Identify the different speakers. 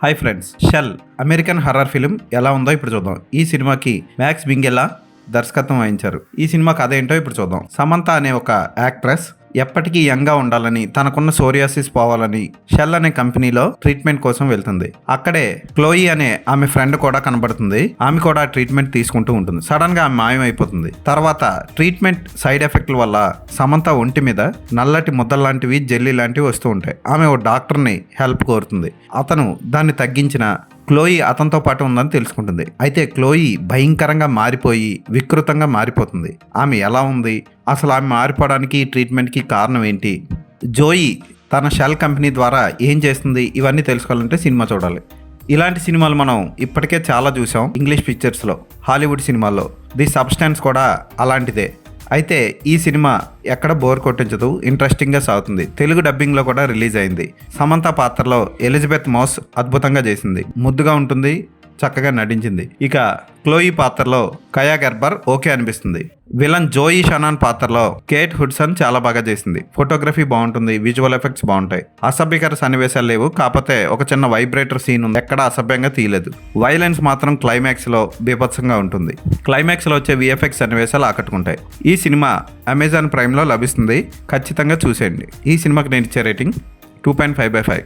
Speaker 1: Hi friends, Shell American horror film ఎలా ఉందో ఇప్పుడు చూద్దాం. ఈ సినిమాకి మ్యాక్స్ బింగెలా దర్శకత్వం వహించారు. ఈ సినిమా కథ ఏంటో ఇప్పుడు చూద్దాం. సమంత అనే ఒక యాక్ట్రెస్ ఎప్పటికీ యంగ్గా ఉండాలని, తనకున్న సోరియాసిస్ పోవాలని షెల్ అనే కంపెనీలో ట్రీట్మెంట్ కోసం వెళ్తుంది. అక్కడే క్లోయి అనే ఆమె ఫ్రెండ్ కూడా కనబడుతుంది. ఆమె కూడా ట్రీట్మెంట్ తీసుకుంటూ ఉంటుంది. సడన్ గా ఆమె మాయమైపోతుంది. తర్వాత ట్రీట్మెంట్ సైడ్ ఎఫెక్ట్ల వల్ల సమంత ఒంటి మీద నల్లటి ముద్దలు లాంటివి, జెల్లీ లాంటివి వస్తూ ఉంటాయి. ఆమె ఓ డాక్టర్ని హెల్ప్ కోరుతుంది. అతను దాన్ని తగ్గించిన క్లోయి అతనితో పాటు ఉందని తెలుసుకుంటుంది. అయితే క్లోయి భయంకరంగా మారిపోయి వికృతంగా మారిపోతుంది. ఆమె ఎలా ఉంది, అసలు ఆమె మారిపోవడానికి ట్రీట్మెంట్కి కారణం ఏంటి, జోయి తన షెల్ కంపెనీ ద్వారా ఏం చేస్తుంది, ఇవన్నీ తెలుసుకోవాలంటే సినిమా చూడాలి. ఇలాంటి సినిమాలు మనం ఇప్పటికే చాలా చూసాం. ఇంగ్లీష్ పిక్చర్స్లో, హాలీవుడ్ సినిమాల్లో. ది సబ్స్టాన్స్ కూడా అలాంటిదే. అయితే ఈ సినిమా ఎక్కడ బోర్ కొట్టించదు, ఇంట్రెస్టింగ్గా సాగుతుంది. తెలుగు డబ్బింగ్లో కూడా రిలీజ్ అయింది. సమంత పాత్రలో ఎలిజబెత్ మోస్ అద్భుతంగా చేసింది. ముద్దుగా ఉంటుంది, చక్కగా నటించింది. ఇక క్లోయి పాత్రలో కయా గెర్బర్ ఓకే అనిపిస్తుంది. విలన్ జోయి షనాన్ పాత్రలో కేట్ హుడ్సన్ చాలా బాగా చేసింది. ఫోటోగ్రఫీ బాగుంటుంది, విజువల్ ఎఫెక్ట్స్ బాగుంటాయి. అసభ్యకర సన్నివేశాలు లేవు, కాకపోతే ఒక చిన్న వైబ్రేటర్ సీన్ ఉంది, ఎక్కడ అసభ్యంగా తీయలేదు. వైలెన్స్ మాత్రం క్లైమాక్స్ లో బీభత్సంగా ఉంటుంది. క్లైమాక్స్ లో వచ్చే విఎఫ్ఎక్స్ సన్నివేశాలు ఆకట్టుకుంటాయి. ఈ సినిమా అమెజాన్ ప్రైమ్ లో లభిస్తుంది, ఖచ్చితంగా చూసేయండి. ఈ సినిమాకి నేను ఇచ్చే రేటింగ్ 2.5/5.